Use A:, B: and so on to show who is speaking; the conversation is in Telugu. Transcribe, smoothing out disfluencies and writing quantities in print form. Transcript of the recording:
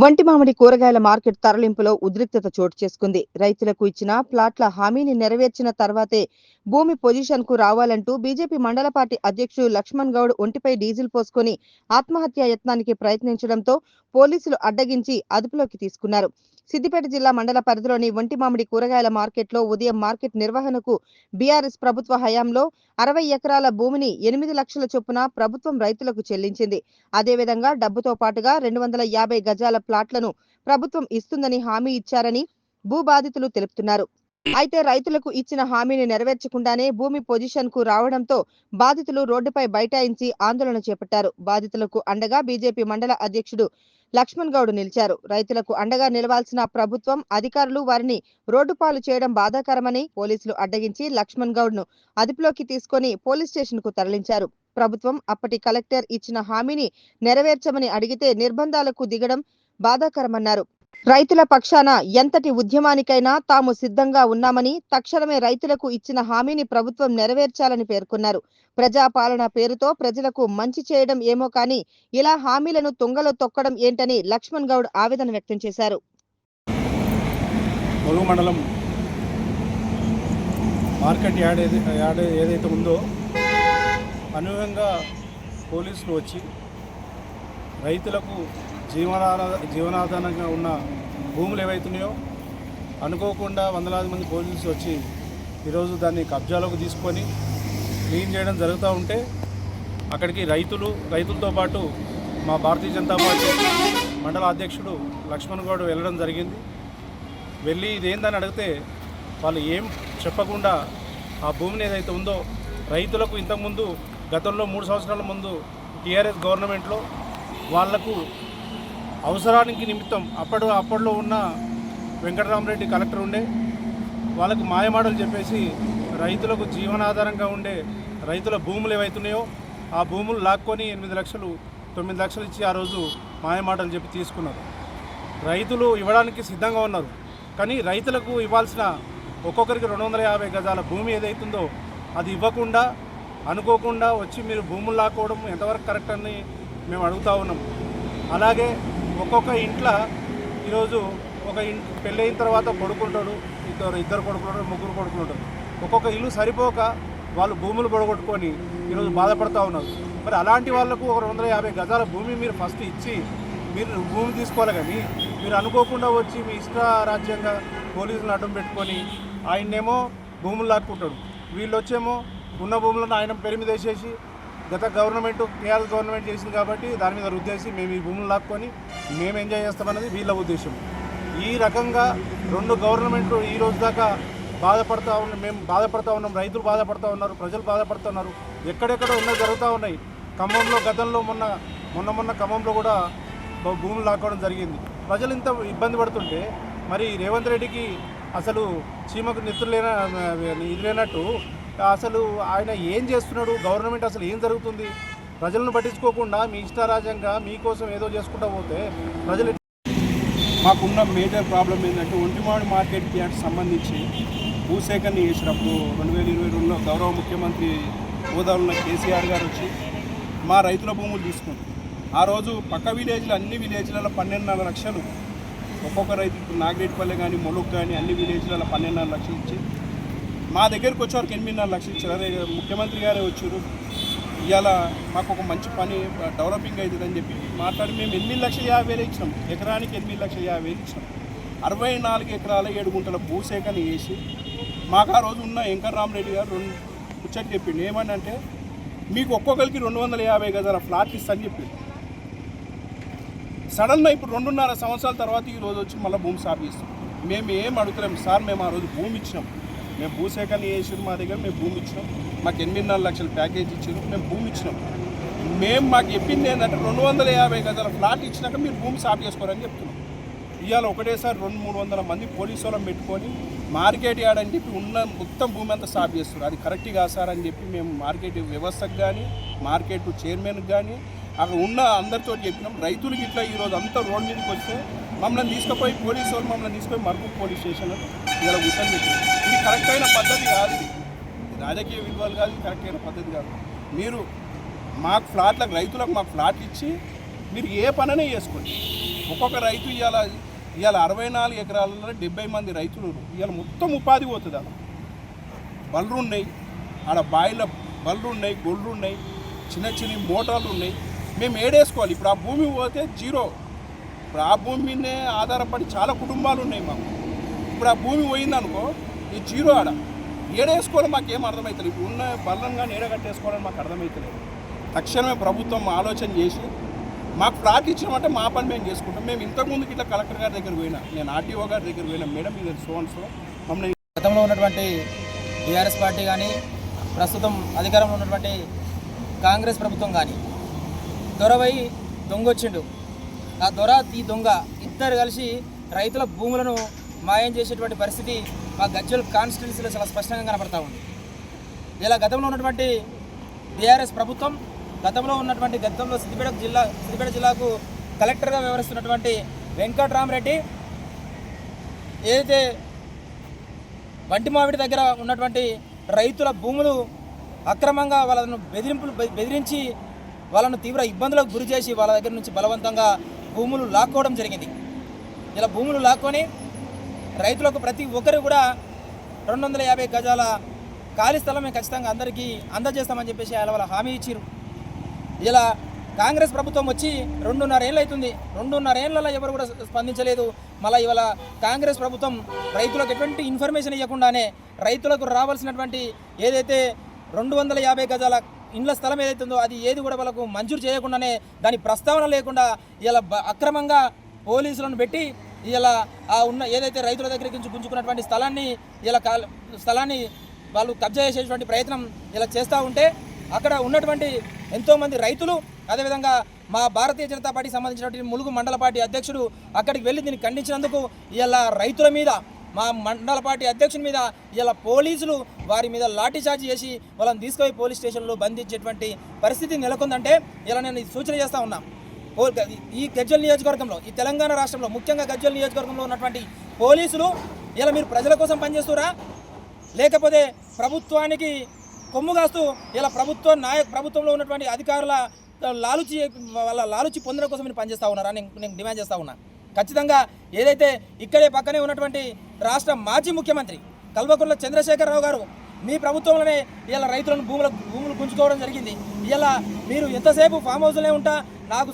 A: వంటి మామిడి కూరగాయల మార్కెట్ తరలింపులో ఉద్రిక్తత చోటు చేసుకుంది. రైతులకు ఇచ్చిన ప్లాట్ల హామీని నెరవేర్చిన తర్వాతే భూమి పొజిషన్ కు రావాలంటూ బీజేపీ మండల పార్టీ అధ్యక్షుడు లక్ష్మణ్ గౌడ్ ఒంటిపై డీజిల్ పోసుకొని ఆత్మహత్యా యత్నానికి ప్రయత్నించడంతో పోలీసులు అడ్డగించి అదుపులోకి తీసుకున్నారు. సిద్దిపేట జిల్లా మండల పరిధిలోని వంటి మామిడి కూరగాయల మార్కెట్లో ఉదయం మార్కెట్ నిర్వహణకు బీఆర్ఎస్ ప్రభుత్వ హయాంలో 60 ఎకరాల భూమిని 8 లక్షల చొప్పున ప్రభుత్వం రైతులకు చెల్లించింది. అదేవిధంగా డబ్బుతో పాటుగా 250 గజాల ప్లాట్లను ప్రభుత్వం ఇస్తుందని హామీ ఇచ్చారని భూబాధితులు తెలుపుతున్నారు. అయితే రైతులకు ఇచ్చిన హామీని నెరవేర్చకుండానే భూమి పొజిషన్ కు రావడంతో బాధితులు రోడ్డుపై బైఠాయించి ఆందోళన చేపట్టారు. బాధితులకు అండగా బీజేపీ మండల అధ్యక్షుడు లక్ష్మణ్ గౌడ్ నిలిచారు. రైతులకు అండగా నిలవాల్సిన ప్రభుత్వం అధికారులు వారిని రోడ్డుపాలు చేయడం బాధాకరమని పోలీసులు అడ్డగించి లక్ష్మణ్ గౌడ్ ను అదుపులోకి తీసుకొని పోలీస్ స్టేషన్ కు తరలించారు. ప్రభుత్వం అప్పటి కలెక్టర్ ఇచ్చిన హామీని నెరవేర్చమని అడిగితే నిర్బంధాలకు దిగడం బాధాకరమన్నారు. రైతుల పక్షాన ఎంతటి ఉద్యమానికైనా తాము సిద్ధంగా ఉన్నామని, తక్షణమే రైతులకు ఇచ్చిన హామీని ప్రభుత్వం నెరవేర్చాలని పేర్కొన్నారు. ప్రజాపాలన పేరుతో ప్రజలకు మంచి చేయడం ఏమో కానీ ఇలా హామీలను తుంగలో తొక్కడం ఏంటని లక్ష్మణ్ గౌడ్ ఆవేదన వ్యక్తం చేశారు.
B: ములుగు మండలం మార్కెట్ యార్డ్ ఏదైతే ఉందో అనూహ్యంగా పోలీసులు వచ్చి రైతులకు జీవనాధారంగా ఉన్న భూములు ఏవైతున్నాయో అనుకోకుండా వందలాది మంది పోలీసులు వచ్చి ఈరోజు దాన్ని కబ్జాలోకి తీసుకొని క్లీన్ చేయడం జరుగుతూ ఉంటే అక్కడికి రైతులతో పాటు మా భారతీయ జనతా పార్టీ మండల అధ్యక్షుడు లక్ష్మణ్ గౌడ్ వెళ్ళడం జరిగింది. వెళ్ళి ఇదేందని అడిగితే వాళ్ళు ఏం చెప్పకుండా ఆ భూమిని ఏదైతే ఉందో రైతులకు ఇంతకుముందు గతంలో 3 సంవత్సరాల ముందు టీఆర్ఎస్ గవర్నమెంట్లో వాళ్లకు అవసరానికి నిమిత్తం అప్పట్లో ఉన్న వెంకటరామరెడ్డి కలెక్టర్ ఉండే వాళ్ళకు మాయమాటలు చెప్పేసి రైతులకు జీవనాధారంగా ఉండే రైతుల భూములు ఏవైతున్నాయో ఆ భూములు లాక్కొని 8 లక్షలు 9 లక్షలు ఇచ్చి ఆ రోజు మాయమాటలు చెప్పి తీసుకున్నారు. రైతులు ఇవ్వడానికి సిద్ధంగా ఉన్నారు. కానీ రైతులకు ఇవ్వాల్సిన ఒక్కొక్కరికి 250 గజాల భూమి ఏదైతుందో అది ఇవ్వకుండా అనుకోకుండా వచ్చి మీరు భూములు లాక్కోవడం ఎంతవరకు కరెక్ట్ అని మేము అడుగుతూ ఉన్నాం. అలాగే ఒక్కొక్క ఇంట్లో ఈరోజు ఒక పెళ్ళి అయిన తర్వాత కొడుకుంటాడు, ఇద్దరు కొడుకుంటాడు, ముగ్గురు కొడుకుంటాడు. ఒక్కొక్క ఇల్లు సరిపోక వాళ్ళు భూములు పొడగొట్టుకొని ఈరోజు బాధపడుతూ ఉన్నారు. మరి అలాంటి వాళ్ళకు ఒక 250 గజాల భూమి మీరు ఫస్ట్ ఇచ్చి మీరు భూమి తీసుకోవాలి. కానీ మీరు అనుకోకుండా వచ్చి మీ ఇష్ట రాజ్యంగా పోలీసులను అడ్డం పెట్టుకొని ఆయన్నేమో భూములు లాక్కుంటాడు. వీళ్ళు వచ్చేమో ఉన్న భూములను ఆయన పేరు మీద వేసేసి గత గవర్నమెంట్ టీఆర్ఎస్ గవర్నమెంట్ చేసింది కాబట్టి దాని మీద రుద్దేసి మేము ఈ భూములు లాక్కొని మేము ఎంజాయ్ చేస్తామన్నది వీళ్ళ ఉద్దేశం. ఈ రకంగా 2 గవర్నమెంట్లు ఈ రోజు దాకా మేము బాధపడుతూ ఉన్నాం, రైతులు బాధపడుతూ ఉన్నారు, ప్రజలు బాధపడుతున్నారు. ఎక్కడెక్కడ ఉన్నది జరుగుతూ ఉన్నాయి. ఖమ్మంలో గతంలో మొన్న ఖమ్మంలో కూడా భూములు లాక్కోవడం జరిగింది. ప్రజలు ఇంత ఇబ్బంది పడుతుంటే మరి రేవంత్ రెడ్డికి అసలు చీమకు ఇది లేనట్టు అసలు ఆయన ఏం చేస్తున్నాడు, గవర్నమెంట్ అసలు ఏం జరుగుతుంది, ప్రజలను పట్టించుకోకుండా మీ ఇష్టారాజ్యంగా మీకోసం ఏదో చేసుకుంటూ పోతే ప్రజలు. మాకున్న మేజర్ ప్రాబ్లం ఏంటంటే ఒంటిమామిడి మార్కెట్ యార్డ్ సంబంధించి భూసేకరణ చేసినప్పుడు 2022లో గౌరవ ముఖ్యమంత్రి హోదాలో ఉన్న కేసీఆర్ గారు వచ్చి మా రైతుల భూములు తీసుకుంది. ఆ రోజు పక్క విలేజ్లు అన్ని విలేజ్లలో 12.5 లక్షలు ఒక్కొక్క రైతు నాగిరెడ్డిపల్లె కానీ ములుగు కానీ అన్ని విలేజ్లలో 12.5 లక్షలు ఇచ్చి మా దగ్గరికి వచ్చేవారికి 8.5 లక్షలు ఇచ్చారు. అదే ముఖ్యమంత్రి గారే వచ్చారు, ఇవాళ మాకు ఒక మంచి పని డెవలపింగ్ అవుతుందని చెప్పి మాట్లాడి మేము 8,50,000 ఇచ్చినాం. ఎకరానికి 8,50,000 ఇచ్చినాం. 64 ఎకరాల 7 గుంటల భూసేకరణ చేసి మాకు ఆ రోజు ఉన్న వెంకటరామరెడ్డి గారు ముచ్చట చెప్పిండు. ఏమని అంటే మీకు ఒక్కొక్కరికి 250 గజాల ఫ్లాట్ ఇస్తాను చెప్పిండు. సడన్గా ఇప్పుడు 2.5 సంవత్సరాల తర్వాత ఈ రోజు వచ్చి మళ్ళీ భూమి సాగు చేస్తాం. మేము ఏం అడుగుతున్నాం సార్, మేము ఆ రోజు భూమి ఇచ్చినాం, మేము భూసేకరణ చేసినాం, మా దగ్గర మేము భూమి ఇచ్చినాం, మాకు 8.5 లక్షల ప్యాకేజ్ ఇచ్చినాం, మేము భూమి ఇచ్చినాం. మాకు చెప్పింది ఏంటంటే 250 గజాల ఫ్లాట్ ఇచ్చినాక మీరు భూమి సాగు చేసుకోరని చెప్తున్నాం. ఇవాళ ఒకటేసారి 200-300 మంది పోలీసు వాళ్ళని పెట్టుకొని మార్కెట్ యార్డ్ అని చెప్పి ఉన్న మొత్తం భూమి అంతా సాగు చేస్తున్నారు. అది కరెక్ట్ కాదు సార్ అని చెప్పి మేము మార్కెట్ వ్యవస్థకు కానీ మార్కెట్ చైర్మన్కి కానీ అక్కడ ఉన్న అందరితో చెప్పినాం. రైతులకి ఇట్లా ఈరోజు అంతా రోడ్ మీదకి వస్తే మమ్మల్ని తీసుకుపోయి పోలీసు వాళ్ళు మమ్మల్ని తీసుకొని మరుపు పోలీస్ స్టేషన్లో ఇలా కూర్చొని పెట్టారు. ఇది కరెక్ట్ అయిన పద్ధతి కాదు, రాజకీయ విలువలు కాదు, కరెక్ట్ అయిన పద్ధతి కాదు. మీరు మాకు ఫ్లాట్లకు రైతులకు మాకు ఫ్లాట్లు ఇచ్చి
C: మీరు ఏ పననే చేసుకోండి. ఒక్కొక్క రైతు ఇవాళ 64 ఎకరాలలో 70 మంది రైతులు ఇవాళ మొత్తం ఉపాధి పోతుంది. అలా బళ్ళు ఉన్నాయి, ఆడ బాయిల బళ్ళు ఉన్నాయి, గొళ్ళు ఉన్నాయి, చిన్న చిన్న మోటార్లు ఉన్నాయి. మేము ఏడేసుకోవాలి. ఇప్పుడు ఆ భూమి పోతే జీరో. ఇప్పుడు ఆ భూమి మీదనే ఆధారపడి చాలా కుటుంబాలు ఉన్నాయి మాకు. ఇప్పుడు ఆ భూమి పోయిందనుకో ఈ జీరో ఆడ ఏడేసుకోవాలి. మాకేం అర్థమవుతుంది. ఇప్పుడు ఉన్న బళ్ళను కానీ ఏడగట్టేసుకోవాలని మాకు అర్థమవుతలేదు. తక్షణమే ప్రభుత్వం ఆలోచన చేసి మాకు ఫ్లాట్ ఇచ్చినామంటే మా పని మేము చేసుకుంటాం. మేము ఇంతకుముందుకి ఇట్లా కలెక్టర్ గారి దగ్గర పోయినా, నేను ఆర్టీఓ గారి దగ్గర పోయినా, మేడం ఇది సో మమ్మల్ని
D: గతంలో ఉన్నటువంటి టీఆర్ఎస్ పార్టీ కానీ ప్రస్తుతం అధికారంలో ఉన్నటువంటి కాంగ్రెస్ ప్రభుత్వం కానీ దొరవై దొంగొచ్చిండు. ఆ దొర ఈ దొంగ ఇద్దరు కలిసి రైతుల భూములను మాయం చేసేటువంటి పరిస్థితి మా గజ్వెల్ కాన్స్టిట్యున్సీలో చాలా స్పష్టంగా కనపడతా ఉంది. ఇలా గతంలో ఉన్నటువంటి టీఆర్ఎస్ ప్రభుత్వం గతంలో సిద్దిపేట జిల్లాకు కలెక్టర్గా వ్యవహరిస్తున్నటువంటి వెంకట్రామరెడ్డి ఏదైతే వంటిమావిడి దగ్గర ఉన్నటువంటి రైతుల భూములు అక్రమంగా వాళ్ళను బెదిరించి వాళ్ళను తీవ్ర ఇబ్బందులకు గురి చేసి వాళ్ళ దగ్గర నుంచి బలవంతంగా భూములు లాక్కోవడం జరిగింది. ఇలా భూములు లాక్కొని రైతులకు ప్రతి ఒక్కరు కూడా 250 గజాల ఖాళీ స్థలం మేము ఖచ్చితంగా అందరికీ అందజేస్తామని చెప్పేసి వాళ్ళ హామీ ఇచ్చారు. ఇలా కాంగ్రెస్ ప్రభుత్వం వచ్చి 2.5 ఏళ్ళు అవుతుంది. 2.5 ఏళ్ళలో ఎవరు కూడా స్పందించలేదు. మళ్ళీ ఇవాళ కాంగ్రెస్ ప్రభుత్వం రైతులకు ఎటువంటి ఇన్ఫర్మేషన్ ఇవ్వకుండానే రైతులకు రావాల్సినటువంటి ఏదైతే 250 గజాల ఇండ్ల స్థలం ఏదైతే ఉందో అది ఏది కూడా వాళ్ళకు మంజూరు చేయకుండానే దాని ప్రస్తావన లేకుండా ఇలా అక్రమంగా పోలీసులను పెట్టి ఇలా ఉన్న ఏదైతే రైతుల దగ్గర నుంచి గుంజుకున్నటువంటి స్థలాన్ని వాళ్ళు కబ్జా చేసేటువంటి ప్రయత్నం ఇలా చేస్తూ ఉంటే అక్కడ ఉన్నటువంటి ఎంతోమంది రైతులు అదేవిధంగా మా భారతీయ జనతా పార్టీకి సంబంధించినటువంటి ములుగు మండల పార్టీ అధ్యక్షుడు అక్కడికి వెళ్ళి దీన్ని ఖండించినందుకు ఇలా రైతుల మీద మా మండల పార్టీ అధ్యక్షుని మీద ఇలా పోలీసులు వారి మీద లాఠీచార్జ్ చేసి వాళ్ళని తీసుకుపోయి పోలీస్ స్టేషన్లో బంధించేటువంటి పరిస్థితి నెలకొందంటే ఇలా నేను సూచన చేస్తూ ఉన్నా. ఈ గజ్వెల్ నియోజకవర్గంలో ఈ తెలంగాణ రాష్ట్రంలో ముఖ్యంగా గజ్వెల్ నియోజకవర్గంలో ఉన్నటువంటి పోలీసులు ఇలా మీరు ప్రజల కోసం పనిచేస్తురా లేకపోతే ప్రభుత్వానికి కొమ్ము కాస్తూ ఇలా ప్రభుత్వంలో ఉన్నటువంటి అధికారుల లాలుచి పొందడం కోసం మీరు పనిచేస్తూ ఉన్నారా నేను డిమాండ్ చేస్తూ ఉన్నా. ఖచ్చితంగా ఏదైతే ఇక్కడే పక్కనే ఉన్నటువంటి రాష్ట్ర మాజీ ముఖ్యమంత్రి కల్వకుంట్ల చంద్రశేఖరరావు గారు మీ ప్రభుత్వంలోనే ఇలా రైతులను భూములు గుంజుకోవడం జరిగింది. ఇలా మీరు ఎంతసేపు ఫామ్ హౌస్లోనే ఉంటా నాకు